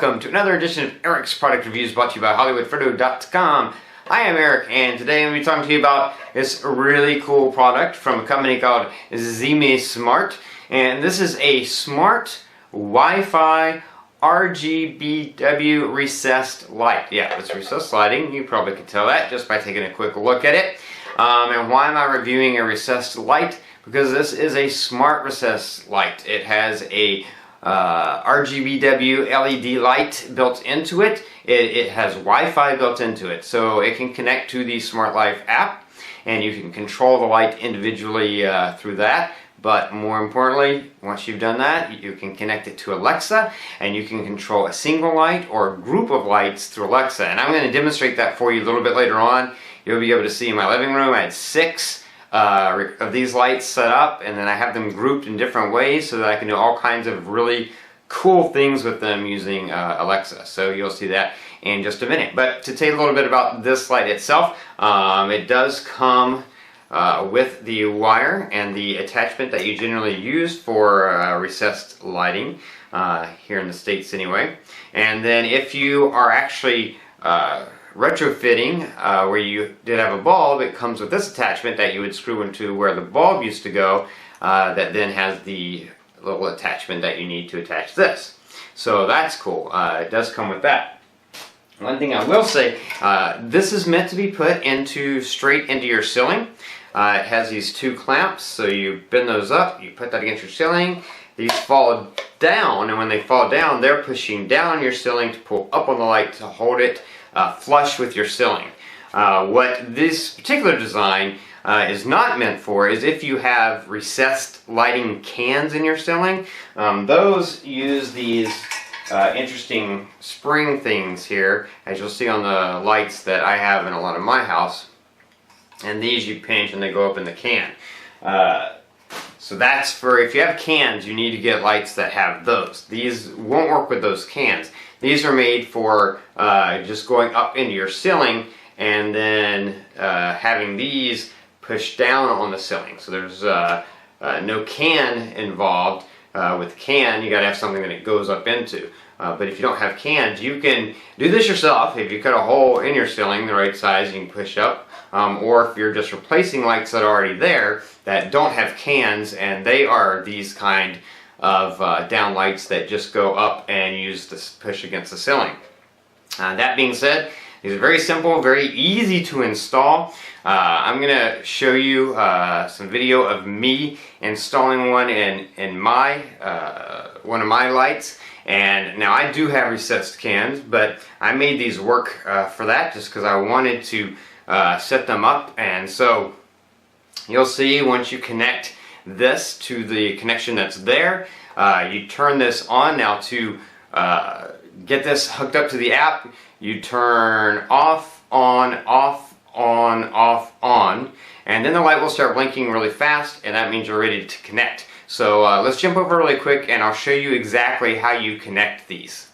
welcome to another edition of Eric's Product Reviews brought to you by hollywoodfrodo.com. I am Eric, and today I'm going to be talking to you about this really cool product from a company called Zemismart. And this is a smart Wi-Fi RGBW recessed light. Yeah, it's recessed lighting. You probably could tell that just by taking a quick look at it. And why am I reviewing a recessed light? Because this is a smart recessed light. It has a RGBW LED light built into it. It has Wi-Fi built into it, so it can connect to the Smart Life app, and you can control the light individually through that. But more importantly, once you've done that, you can connect it to Alexa, and you can control a single light or a group of lights through Alexa. And I'm going to demonstrate that for you a little bit later on. You'll be able to see in my living room, I had 6 of these lights set up, and then I have them grouped in different ways so that I can do all kinds of really cool things with them using Alexa. So you'll see that in just a minute. But to tell you a little bit about this light itself, it does come with the wire and the attachment that you generally use for recessed lighting, here in the States anyway. And then if you are actually retrofitting where you did have a bulb, it comes with this attachment that you would screw into where the bulb used to go, that then has the little attachment that you need to attach this. So that's cool. It does come with that. One thing I will say, this is meant to be put straight into your ceiling. It has these 2 clamps, so you bend those up, you put that against your ceiling. These fall down, and when they fall down, they're pushing down your ceiling to pull up on the light to hold it flush with your ceiling. What this particular design is not meant for is if you have recessed lighting cans in your ceiling. Those use these interesting spring things here, as you'll see on the lights that I have in a lot of my house. And these you pinch and they go up in the can. So that's for if you have cans, you need to get lights that have those. These won't work with those cans. These are made for just going up into your ceiling and then having these push down on the ceiling. So there's no can involved. With can, you got to have something that it goes up into. But if you don't have cans, you can do this yourself. If you cut a hole in your ceiling the right size, you can push up. Or if you're just replacing lights that are already there that don't have cans, and they are these kind of downlights that just go up and use this push against the ceiling. That being said, these are very simple, very easy to install. I'm going to show you some video of me installing one in my one of my lights. And now I do have recessed cans, but I made these work for that just because I wanted to set them up. And so you'll see once you connect this to the connection that's there, you turn this on. Now to get this hooked up to the app, you turn off, on, off, on, off, on, and then the light will start blinking really fast, and that means you're ready to connect. So let's jump over really quick and I'll show you exactly how you connect these.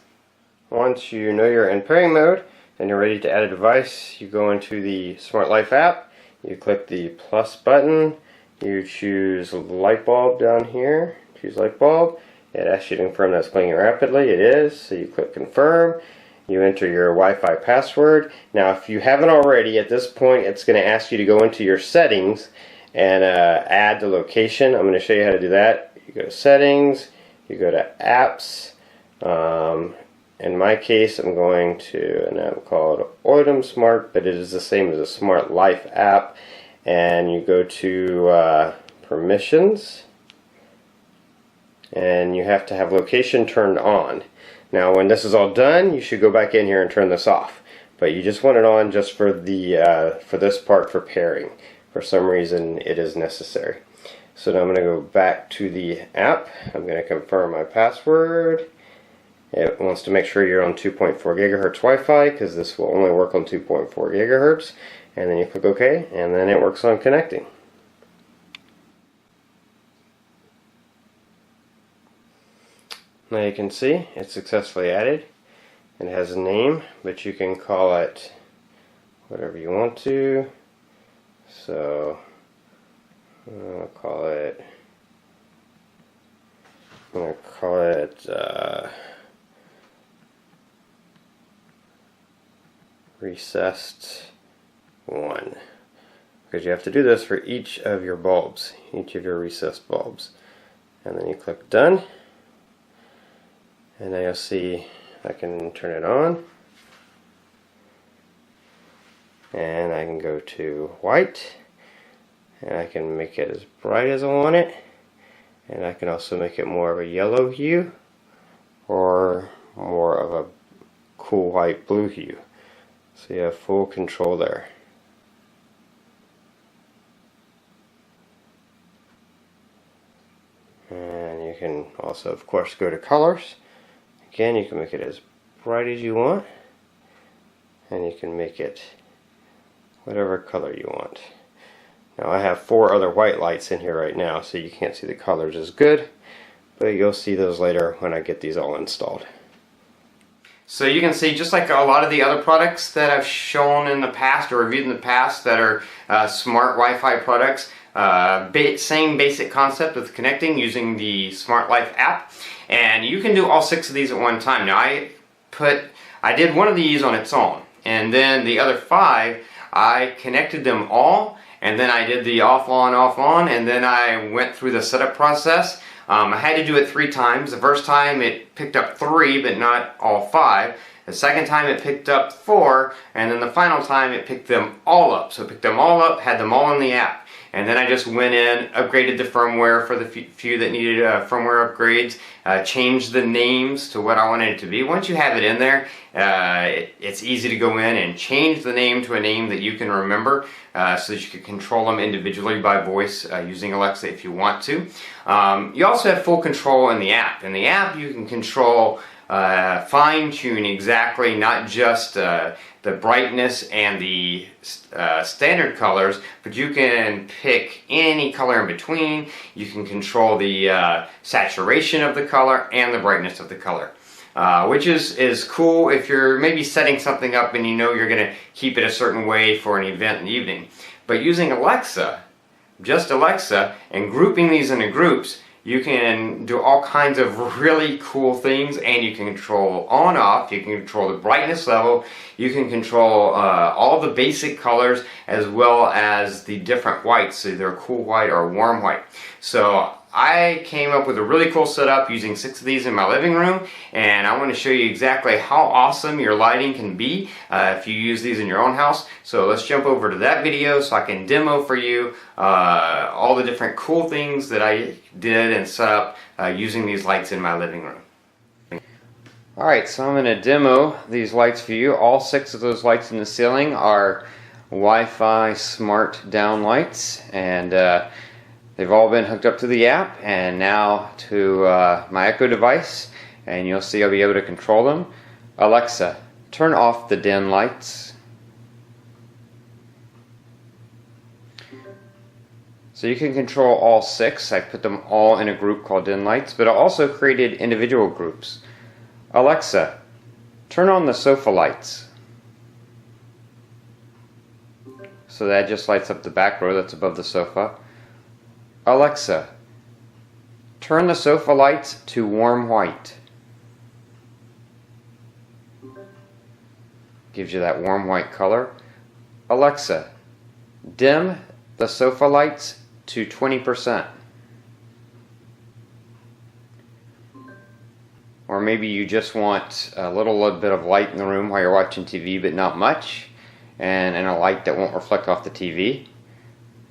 Once you know you're in pairing mode and you're ready to add a device, you go into the Smart Life app, you click the plus button, you choose light bulb down here, choose light bulb. It asks you to confirm that's blinking rapidly. It is, so you click confirm. You enter your Wi-Fi password. Now if you haven't already, at this point it's going to ask you to go into your settings and add the location. I'm going to show you how to do that. You go to settings, you go to apps. In my case I'm going to an app called Smart, but it is the same as a Smart Life app. And you go to permissions, and you have to have location turned on. Now when this is all done, you should go back in here and turn this off, but you just want it on just for the for this part, for pairing. For some reason it is necessary. So now I'm going to go back to the app. I'm going to confirm my password. It wants to make sure you're on 2.4 gigahertz Wi-Fi, because this will only work on 2.4 gigahertz. And then you click OK, and then it works on connecting. Now you can see it's successfully added. It has a name, but you can call it whatever you want to. So I'll call it, I'm going to call it recessed 1. Because you have to do this for each of your bulbs, each of your recessed bulbs. And then you click done, and now you'll see I can turn it on, and I can go to white, and I can make it as bright as I want it, and I can also make it more of a yellow hue or more of a cool white blue hue. So you have full control there. And you can also, of course, go to colors. Again, you can make it as bright as you want, and you can make it whatever color you want. Now I have 4 other white lights in here right now, so you can't see the colors as good, but you'll see those later when I get these all installed. So you can see, just like a lot of the other products that I've shown in the past or reviewed in the past that are smart Wi-Fi products, same basic concept with connecting using the Smart Life app, and you can do all 6 of these at one time. Now I did one of these on its own, and then the other 5 I connected them all, and then I did the off on, and then I went through the setup process. I had to do it 3 times. The first time it picked up 3, but not all 5. The second time it picked up 4, and then the final time it picked them all up. So it picked them all up, had them all in the app. And then I just went in, upgraded the firmware for the few that needed firmware upgrades, changed the names to what I wanted it to be. Once you have it in there, it's easy to go in and change the name to a name that you can remember, so that you can control them individually by voice using Alexa if you want to. You also have full control in the app. In the app you can control, fine-tune exactly, not just the brightness and the standard colors, but you can pick any color in between. You can control the saturation of the color and the brightness of the color, which is cool if you're maybe setting something up and you know you're going to keep it a certain way for an event in the evening. But using Alexa, just Alexa, and grouping these into groups, you can do all kinds of really cool things, and you can control on off, you can control the brightness level, you can control all the basic colors as well as the different whites, either cool white or warm white. So I came up with a really cool setup using 6 of these in my living room, and I want to show you exactly how awesome your lighting can be if you use these in your own house. So let's jump over to that video so I can demo for you all the different cool things that I did and set up using these lights in my living room. Alright, so I'm going to demo these lights for you. All 6 of those lights in the ceiling are Wi-Fi smart downlights, and they've all been hooked up to the app and now to my Echo device, and you'll see I'll be able to control them. Alexa, turn off the dim lights. So you can control all 6. I put them all in a group called dim lights, but I also created individual groups. Alexa, turn on the sofa lights. So that just lights up the back row that's above the sofa. Alexa, turn the sofa lights to warm white. Gives you that warm white color. Alexa, dim the sofa lights to 20%. Or maybe you just want a little bit of light in the room while you're watching TV, but not much, and a light that won't reflect off the TV.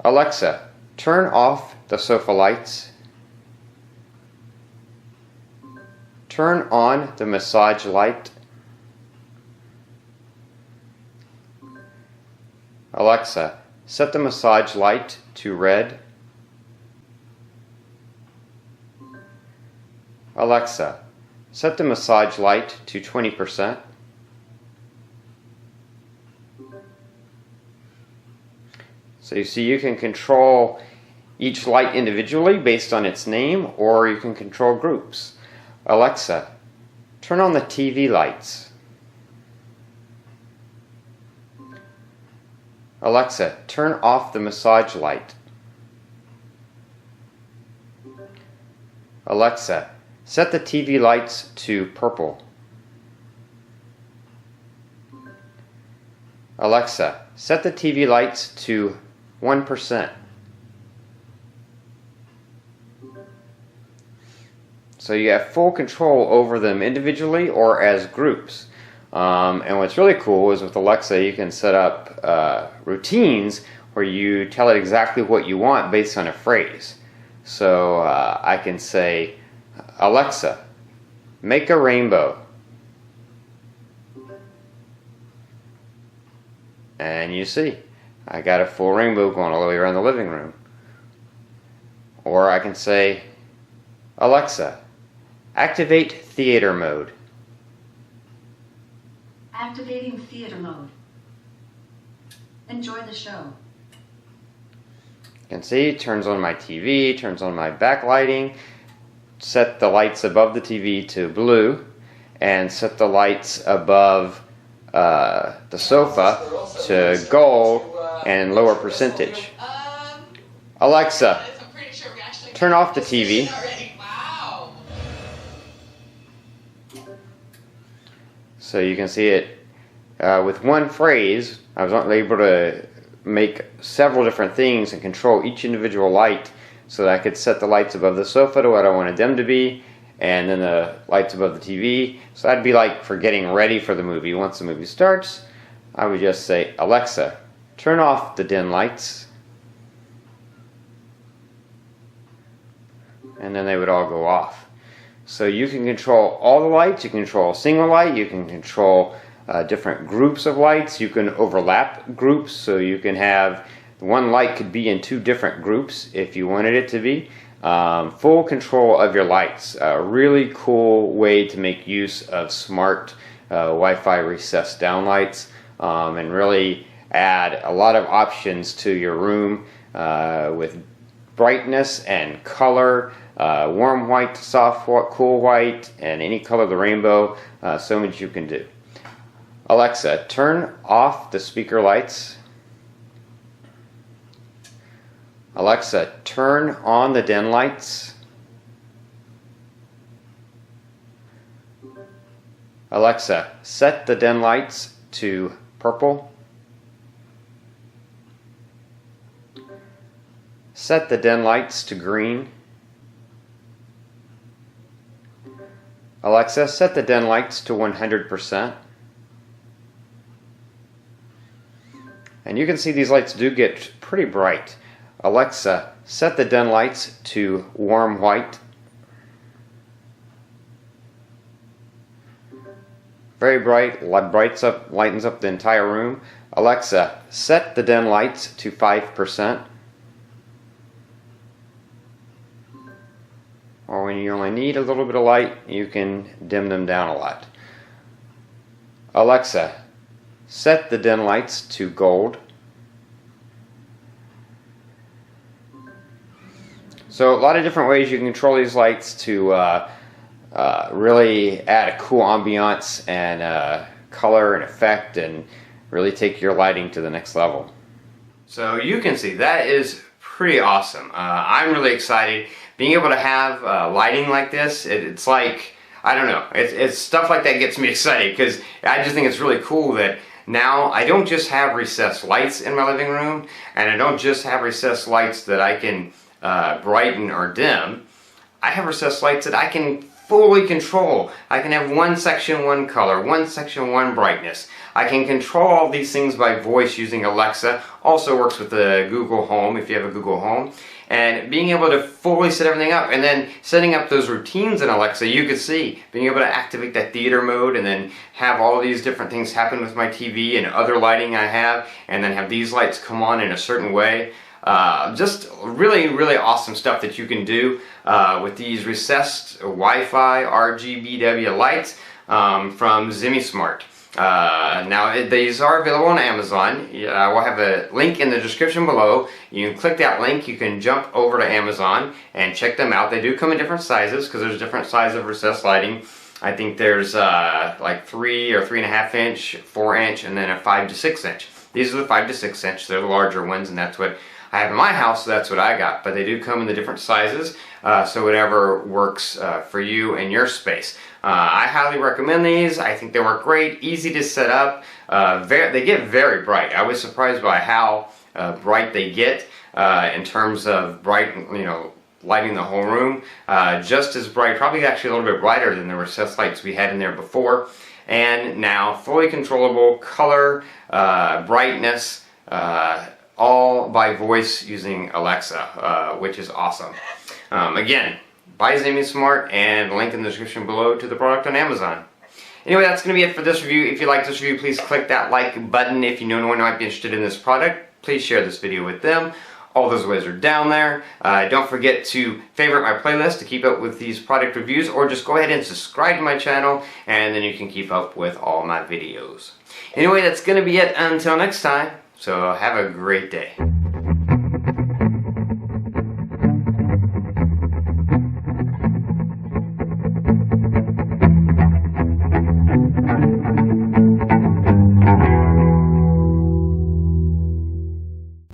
Alexa, turn off the sofa lights. Turn on the massage light. Alexa, set the massage light to red. Alexa, set the massage light to 20%. So you see you can control each light individually based on its name, or you can control groups. Alexa, turn on the TV lights. Alexa, turn off the massage light. Alexa, set the TV lights to purple. Alexa, set the TV lights to 1%. So you have full control over them individually or as groups. And what's really cool is with Alexa you can set up routines where you tell it exactly what you want based on a phrase. So I can say, Alexa, make a rainbow. And you see, I got a full rainbow going all the way around the living room. Or I can say, Alexa, activate theater mode. Activating theater mode. Enjoy the show. You can see, it turns on my TV, turns on my backlighting, set the lights above the TV to blue, and set the lights above the sofa to gold and lower percentage. Alexa, turn off the TV. So you can see it with one phrase. I was able to make several different things and control each individual light so that I could set the lights above the sofa to what I wanted them to be, and then the lights above the TV. So that'd be like for getting ready for the movie. Once the movie starts, I would just say, Alexa, turn off the dim lights. And then they would all go off. So you can control all the lights, you can control a single light, you can control different groups of lights, you can overlap groups, so you can have one light could be in two different groups if you wanted it to be. Full control of your lights. A really cool way to make use of smart Wi-Fi recessed downlights and really add a lot of options to your room with brightness and color, warm white, soft cool white, and any color of the rainbow. So much you can do. Alexa, turn off the speaker lights. Alexa, turn on the dim lights. Alexa, set the dim lights to purple. Set the dim lights to green. Alexa, set the dim lights to 100%. And you can see these lights do get pretty bright. Alexa, set the dim lights to warm white. Very bright, lightens up the entire room. Alexa, set the dim lights to 5%. Or when you only need a little bit of light, you can dim them down a lot. Alexa, set the dim lights to gold. So a lot of different ways you can control these lights to really add a cool ambiance and color and effect and really take your lighting to the next level. So you can see that is pretty awesome. I'm really excited. Being able to have lighting like this, it's like, I don't know, it's stuff like that gets me excited because I just think it's really cool that now I don't just have recessed lights in my living room, and I don't just have recessed lights that I can brighten or dim. I have recessed lights that I can fully control. I can have one section, one color, one section, one brightness. I can control all these things by voice using Alexa. Also works with the Google Home if you have a Google Home. And being able to fully set everything up and then setting up those routines in Alexa, you could see being able to activate that theater mode and then have all these different things happen with my TV and other lighting I have, and then have these lights come on in a certain way. Just really, really awesome stuff that you can do with these recessed Wi-Fi RGBW lights from Zemismart. Now these are available on Amazon. I will have a link in the description below. You can click that link, you can jump over to Amazon and check them out. They do come in different sizes because there's different sizes of recessed lighting. I think there's like 3 or 3.5 inch, 4 inch, and then a 5 to 6 inch. These are the 5 to 6 inch. They're the larger ones, and that's what I have in my house, so that's what I got. But they do come in the different sizes, so whatever works for you and your space. I highly recommend these. I think they work great, easy to set up. They get very bright. I was surprised by how bright they get in terms of bright, lighting the whole room. Just as bright, probably actually a little bit brighter than the recessed lights we had in there before. And now fully controllable color, brightness, all by voice using Alexa, which is awesome. Again, buy Zemismart, and link in the description below to the product on Amazon. Anyway, that's going to be it for this review. If you like this review, please click that like button. If you know anyone who might be interested in this product, please share this video with them. All those ways are down there. Don't forget to favorite my playlist to keep up with these product reviews, or just go ahead and subscribe to my channel, and then you can keep up with all my videos. Anyway, that's going to be it until next time, so have a great day.